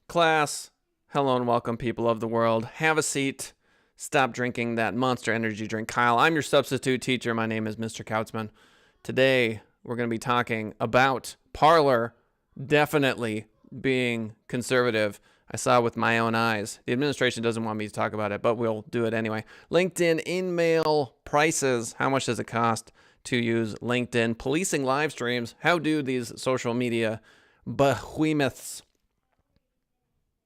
Class, hello and welcome, people of the world. Have a seat. Stop drinking that Monster Energy drink. Kyle, I'm your substitute teacher. My name is Mr. Kautzman. Today, we're going to be talking about Parler definitely being conservative. I saw with my own eyes. The administration doesn't want me to talk about it, but we'll do it anyway. LinkedIn in-mail prices. How much does it cost to use LinkedIn? Policing live streams. How do these social media behemoths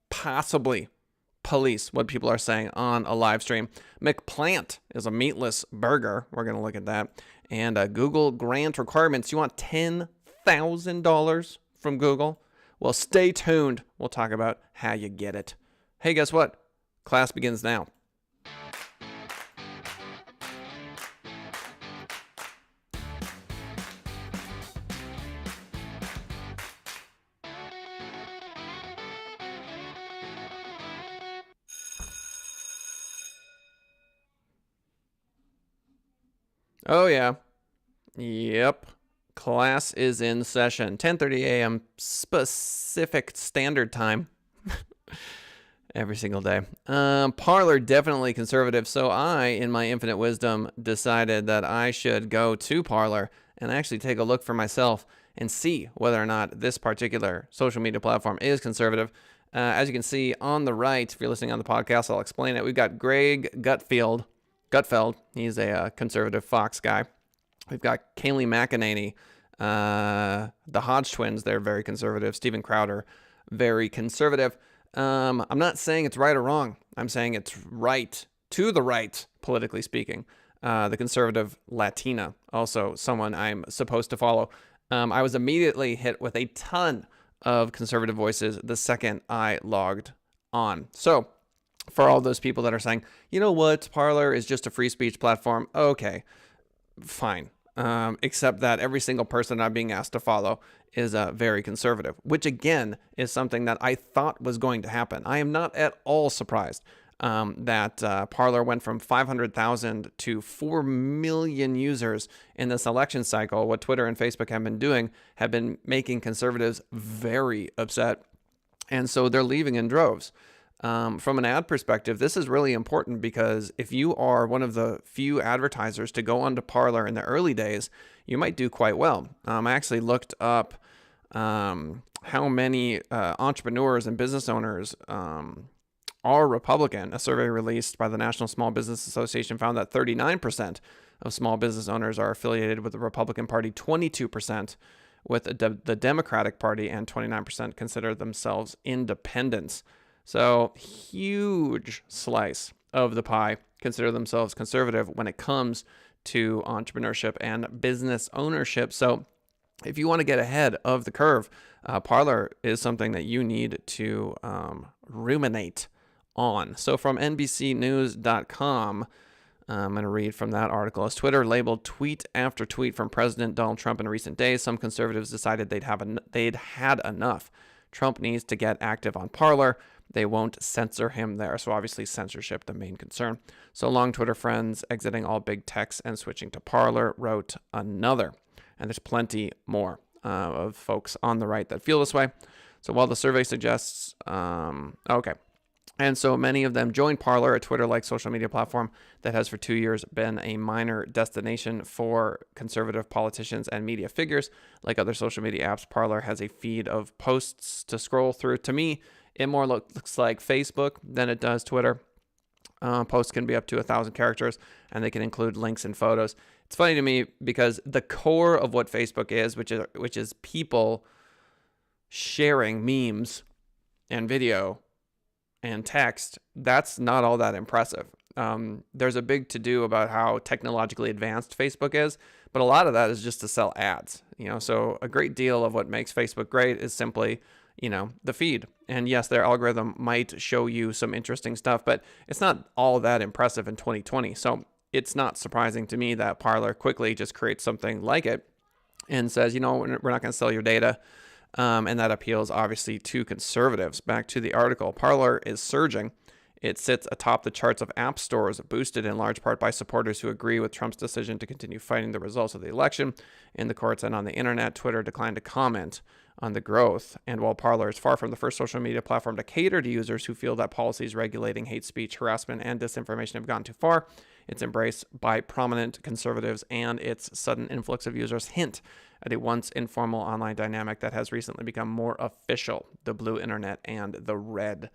possibly police what people are saying on a live stream? McPlant is a meatless burger. We're going to look at that. And Google grant requirements. You want $10,000 from Google? Well, stay tuned. We'll talk about how you get it. Hey, guess what? Class begins now. Oh, yeah. Yep. Class is in session. 10:30 a.m. Pacific Standard Time. Every single day. Parler, definitely conservative. So I, in my infinite wisdom, decided that I should go to Parler and actually take a look for myself and see whether or not this particular social media platform is conservative. As you can see on the right, if you're listening on the podcast, I'll explain it. We've got Greg Gutfeld. He's a conservative Fox guy. We've got Kayleigh McEnany, the Hodge twins. They're very conservative. Steven Crowder, very conservative. I'm not saying it's right or wrong. I'm saying it's right to the right, politically speaking. The conservative Latina, also someone I'm supposed to follow. I was immediately hit with a ton of conservative voices the second I logged on. So for all those people that are saying, you know what, Parler is just a free speech platform. Okay, fine. Except that every single person I'm being asked to follow is very conservative, which again is something that I thought was going to happen. I am not at all surprised that Parler went from 500,000 to 4 million users in this election cycle. What Twitter and Facebook have been doing have been making conservatives very upset, and so they're leaving in droves. From an ad perspective, this is really important because if you are one of the few advertisers to go onto Parler in the early days, you might do quite well. I actually looked up how many entrepreneurs and business owners are Republican. A survey released by the National Small Business Association found that 39% of small business owners are affiliated with the Republican Party, 22% with the Democratic Party, and 29% consider themselves independents. So huge slice of the pie consider themselves conservative when it comes to entrepreneurship and business ownership. So if you want to get ahead of the curve, Parler is something that you need to ruminate on. So from NBCnews.com, I'm going to read from that article. As Twitter labeled tweet after tweet from President Donald Trump in recent days, some conservatives decided they'd had enough. Trump needs to get active on Parler. They won't censor him there. So obviously censorship, the main concern. So long, Twitter friends, exiting all big techs and switching to Parler, wrote another. And there's plenty more of folks on the right that feel this way. So while the survey suggests, okay. And so many of them joined Parler, a Twitter-like social media platform that has for 2 years been a minor destination for conservative politicians and media figures. Like other social media apps, Parler has a feed of posts to scroll through. To me, it more looks like Facebook than it does Twitter. Posts can be up to 1,000 characters, and they can include links and photos. It's funny to me because the core of what Facebook is, which is people sharing memes and video and text, that's not all that impressive. There's a big to-do about how technologically advanced Facebook is, but a lot of that is just to sell ads. So a great deal of what makes Facebook great is simply the feed. And yes, their algorithm might show you some interesting stuff, but it's not all that impressive in 2020. So it's not surprising to me that Parler quickly just creates something like it and says, we're not going to sell your data. And that appeals obviously to conservatives. Back to the article, Parler is surging. It sits atop the charts of app stores, boosted in large part by supporters who agree with Trump's decision to continue fighting the results of the election in the courts and on the internet. Twitter declined to comment on the growth. And while Parler is far from the first social media platform to cater to users who feel that policies regulating hate speech, harassment, and disinformation have gone too far, its embrace by prominent conservatives and its sudden influx of users hint at a once informal online dynamic that has recently become more official: the blue internet and the red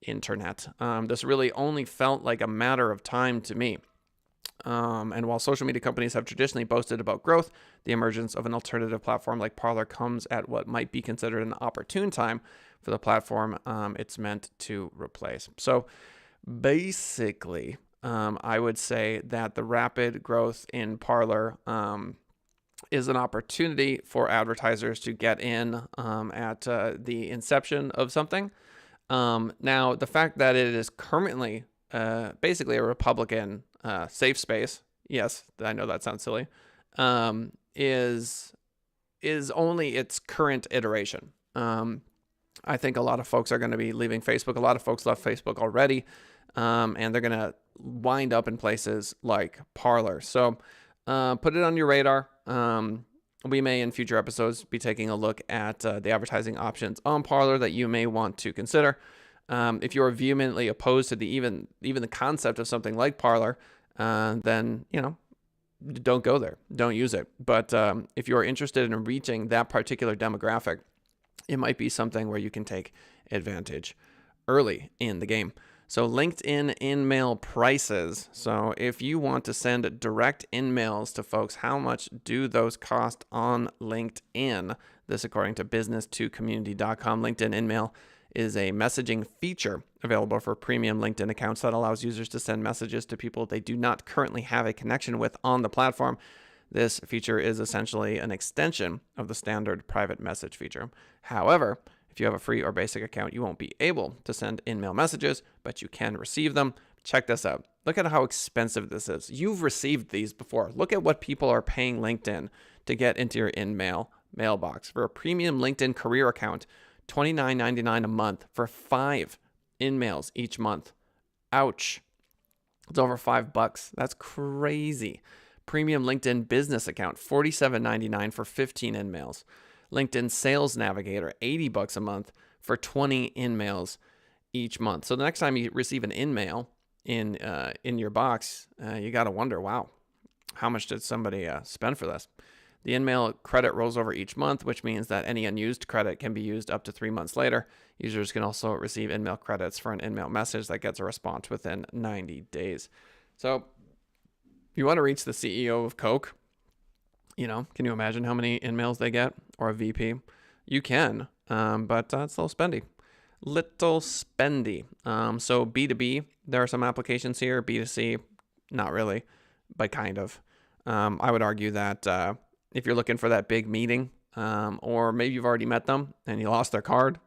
internet. This really only felt like a matter of time to me. And while social media companies have traditionally boasted about growth, the emergence of an alternative platform like Parler comes at what might be considered an opportune time for the platform it's meant to replace. So basically, I would say that the rapid growth in Parler is an opportunity for advertisers to get in at the inception of something. Now, the fact that it is currently basically a Republican safe space, yes, I know that sounds silly, is only its current iteration. I think a lot of folks are going to be leaving Facebook. A lot of folks left Facebook already, and they're going to wind up in places like Parler. So put it on your radar. We may in future episodes be taking a look at the advertising options on Parler that you may want to consider. If you're vehemently opposed to even the concept of something like Parler, then don't go there, don't use it. But if you're interested in reaching that particular demographic, it might be something where you can take advantage early in the game. So LinkedIn in-mail prices. So if you want to send direct in-mails to folks, how much do those cost on LinkedIn? This according to business2community.com. LinkedIn in-mail is a messaging feature available for premium LinkedIn accounts that allows users to send messages to people they do not currently have a connection with on the platform. This feature is essentially an extension of the standard private message feature. However, if you have a free or basic account, you won't be able to send in-mail messages, but you can receive them. Check this out. Look at how expensive this is. You've received these before. Look at what people are paying LinkedIn to get into your in-mail mailbox. For a premium LinkedIn career account, $29.99 a month for 5 in-mails each month. Ouch. It's over $5. That's crazy. Premium LinkedIn business account, $47.99 for 15 in-mails. LinkedIn Sales Navigator, $80 a month for 20 in-mails each month. So the next time you receive an in-mail in your box, you got to wonder, wow, how much did somebody spend for this? The in-mail credit rolls over each month, which means that any unused credit can be used up to 3 months later. Users can also receive in-mail credits for an in-mail message that gets a response within 90 days. So if you want to reach the CEO of Coke, can you imagine how many in-mails they get? Or a VP? You can, but it's a little spendy. So B2B, there are some applications here. B2C, not really, but kind of. I would argue that if you're looking for that big meeting, or maybe you've already met them and you lost their card,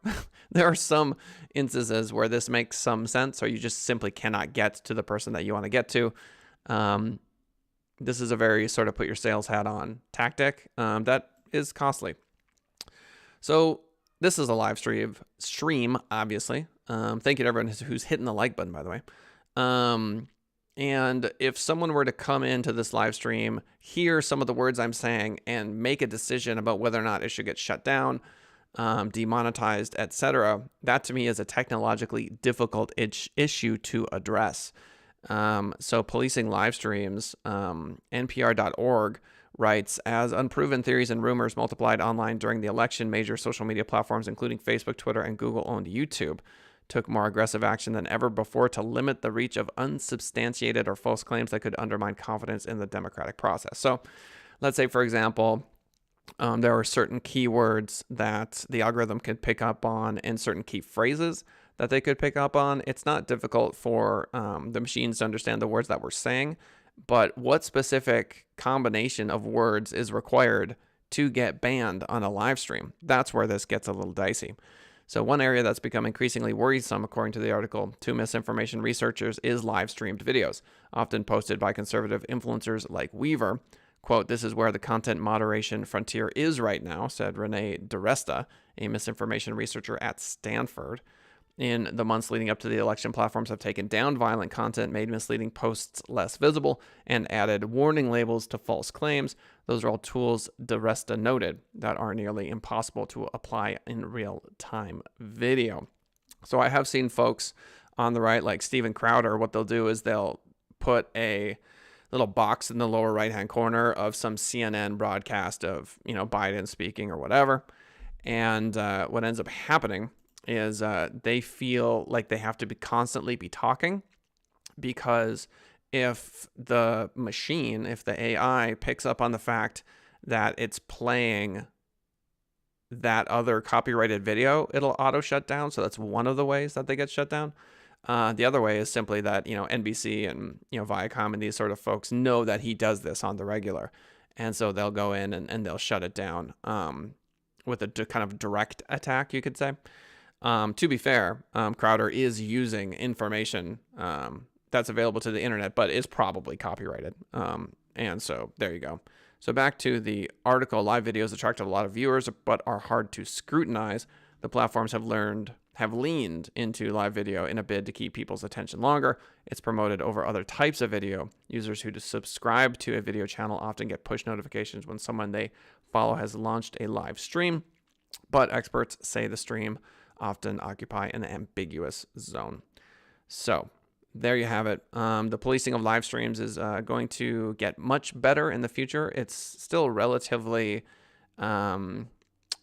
there are some instances where this makes some sense, or you just simply cannot get to the person that you want to get to. This is a very sort of put your sales hat on tactic that is costly. So this is a live stream, obviously. Thank you to everyone who's hitting the like button, by the way. And if someone were to come into this live stream, hear some of the words I'm saying, and make a decision about whether or not it should get shut down, demonetized, etc., that to me is a technologically difficult issue to address. So policing live streams, NPR.org writes, as unproven theories and rumors multiplied online during the election, major social media platforms, including Facebook, Twitter, and Google-owned YouTube, took more aggressive action than ever before to limit the reach of unsubstantiated or false claims that could undermine confidence in the democratic process. So let's say, for example, there are certain keywords that the algorithm could pick up on and certain key phrases that they could pick up on. It's not difficult for the machines to understand the words that we're saying, but what specific combination of words is required to get banned on a live stream? That's where this gets a little dicey. So one area that's become increasingly worrisome, according to the article, to misinformation researchers, is live streamed videos, often posted by conservative influencers like Weaver. Quote, "This is where the content moderation frontier is right now," said Renee DiResta, a misinformation researcher at Stanford. In the months leading up to the election, platforms have taken down violent content, made misleading posts less visible, and added warning labels to false claims. Those are all tools, DeResta noted, that are nearly impossible to apply in real-time video. So I have seen folks on the right, like Steven Crowder, what they'll do is they'll put a little box in the lower right-hand corner of some CNN broadcast of, Biden speaking or whatever. And what ends up happening is they feel like they have to constantly be talking, because if the machine, if the AI picks up on the fact that it's playing that other copyrighted video, it'll auto shut down. So that's one of the ways that they get shut down. The other way is simply that, NBC and, Viacom and these sort of folks know that he does this on the regular. And so they'll go in and they'll shut it down with a kind of direct attack, you could say. To be fair, Crowder is using information that's available to the internet, but is probably copyrighted. And so there you go. So back to the article, live videos attracted a lot of viewers, but are hard to scrutinize. The platforms have leaned into live video in a bid to keep people's attention longer. It's promoted over other types of video. Users who subscribe to a video channel often get push notifications when someone they follow has launched a live stream, but experts say the stream often occupy an ambiguous zone. So there you have it. The policing of live streams is going to get much better in the future. It's still relatively, I don't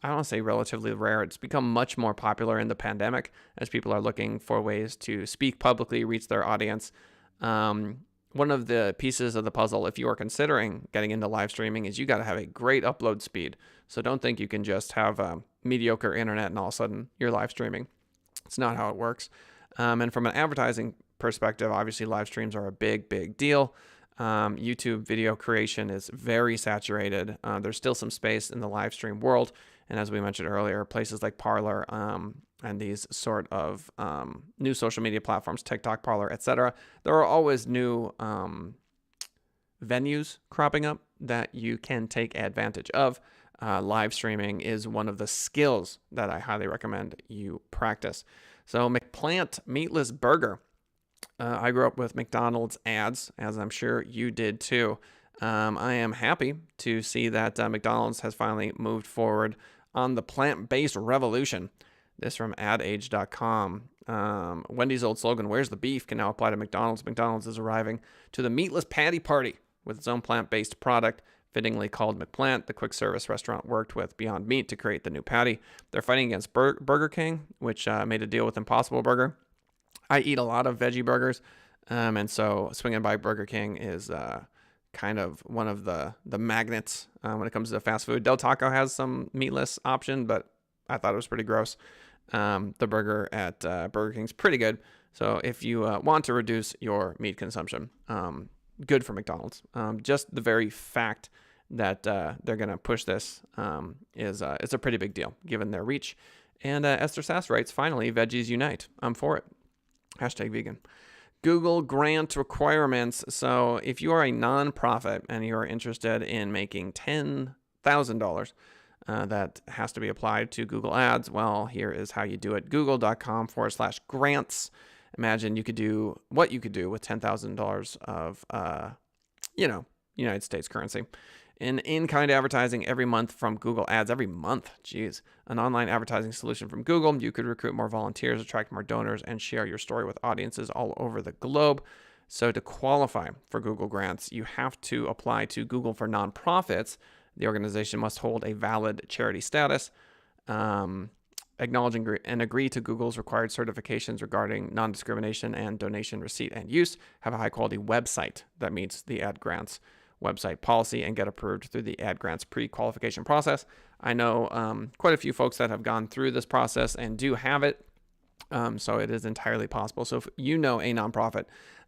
want to say relatively rare. It's become much more popular in the pandemic as people are looking for ways to speak publicly, reach their audience. One of the pieces of the puzzle, if you are considering getting into live streaming, is you got to have a great upload speed. So don't think you can just have mediocre internet and all of a sudden you're live streaming. It's not how it works. And from an advertising perspective, obviously live streams are a big deal. YouTube video creation is very saturated. There's still some space in the live stream world. And as we mentioned earlier, places like Parler and these sort of new social media platforms, TikTok, Parler, etc., there are always new venues cropping up that you can take advantage of. Live streaming is one of the skills that I highly recommend you practice. So McPlant Meatless Burger. I grew up with McDonald's ads, as I'm sure you did too. I am happy to see that McDonald's has finally moved forward on the plant-based revolution. This from adage.com. Wendy's old slogan, "Where's the beef?" can now apply to McDonald's. McDonald's is arriving to the meatless patty party with its own plant-based product, fittingly called McPlant. The quick service restaurant worked with Beyond Meat to create the new patty. They're fighting against Burger King, which made a deal with Impossible Burger. I eat a lot of veggie burgers, and so swinging by Burger King is kind of one of the magnets when it comes to fast food. Del Taco has some meatless option, but I thought it was pretty gross. The burger at Burger King's pretty good. So if you want to reduce your meat consumption, good for McDonald's. Just the very fact that they're going to push this is it's a pretty big deal given their reach. And Esther Sass writes, finally, veggies unite. I'm for it. #vegan. Google grant requirements. So if you are a nonprofit and you are interested in making $10,000, that has to be applied to Google Ads. Well, here is how you do it. Google.com/grants. Imagine you could do what you could do with $10,000 of, United States currency. In-kind advertising every month from Google Ads. Every month, geez. An online advertising solution from Google. You could recruit more volunteers, attract more donors, and share your story with audiences all over the globe. So to qualify for Google grants, you have to apply to Google for Nonprofits. The organization must hold a valid charity status, acknowledge and agree to Google's required certifications regarding non-discrimination and donation receipt and use, have a high-quality website that meets the ad grants website policy, and get approved through the ad grants pre-qualification process. I know quite a few folks that have gone through this process and do have it, so it is entirely possible. So if you know a nonprofit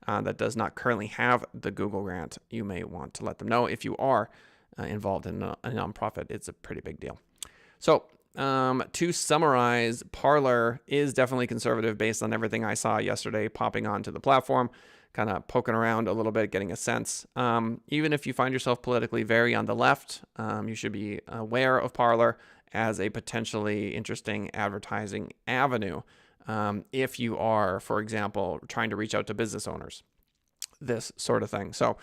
that does not currently have the Google grant, you may want to let them know. If you are involved in a nonprofit, it's a pretty big deal. So to summarize, Parler is definitely conservative based on everything I saw yesterday popping onto the platform, kind of poking around a little bit, getting a sense. Even if you find yourself politically very on the left, you should be aware of Parler as a potentially interesting advertising avenue. if you are, for example, trying to reach out to business owners, this sort of thing. So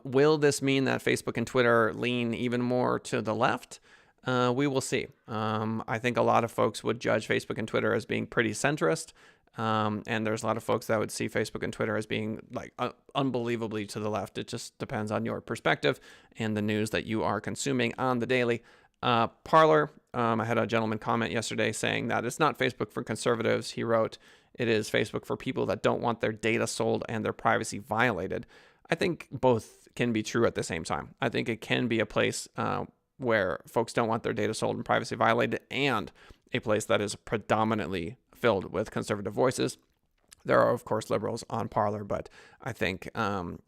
will this mean that Facebook and Twitter lean even more to the left? We will see. I think a lot of folks would judge Facebook and Twitter as being pretty centrist. And there's a lot of folks that would see Facebook and Twitter as being like unbelievably to the left. It just depends on your perspective and the news that you are consuming on the daily. Parler, I had a gentleman comment yesterday saying that it's not Facebook for conservatives. He wrote, it is Facebook for people that don't want their data sold and their privacy violated. I think both can be true at the same time. I think it can be a place where folks don't want their data sold and privacy violated, and a place that is predominantly filled with conservative voices. There are, of course, liberals on Parler, but I think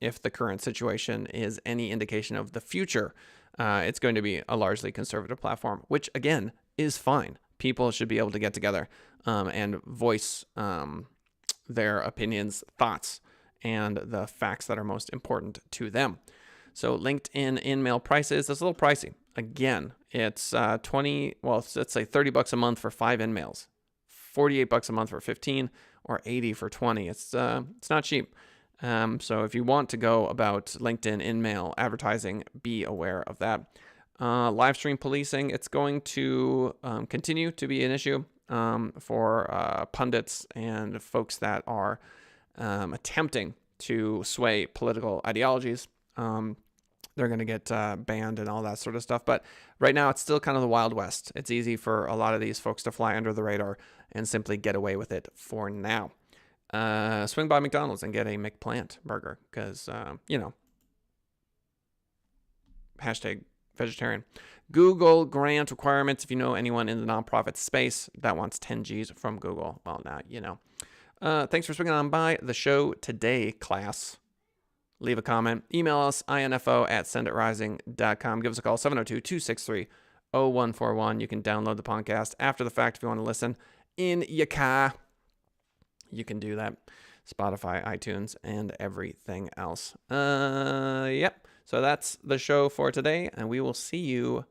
if the current situation is any indication of the future, it's going to be a largely conservative platform, which, again, is fine. People should be able to get together and voice their opinions, thoughts, and the facts that are most important to them. So LinkedIn in-mail prices, it's a little pricey. Again, it's let's say $30 a month for 5 in-mails, $48 a month for 15, or $80 for 20. It's not cheap. So if you want to go about LinkedIn in-mail advertising, be aware of that. Live stream policing, it's going to continue to be an issue for pundits and folks that are attempting to sway political ideologies. They're going to get banned and all that sort of stuff. But right now, it's still kind of the Wild West. It's easy for a lot of these folks to fly under the radar and simply get away with it for now. Swing by McDonald's and get a McPlant burger because, hashtag vegetarian. Google grant requirements. If you know anyone in the nonprofit space that wants 10 G's from Google, well, now you know. Thanks for swinging on by the show today, class. Leave a comment. Email us, info@senditrising.com. Give us a call, 702-263-0141. You can download the podcast after the fact if you want to listen in your car. You can do that. Spotify, iTunes, and everything else. Yep. So that's the show for today, and we will see you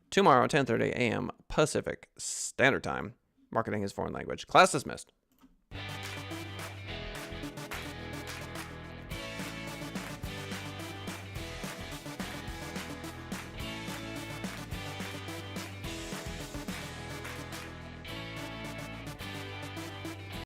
tomorrow, 10:30 a.m. Pacific Standard Time. Marketing is foreign language. Class dismissed.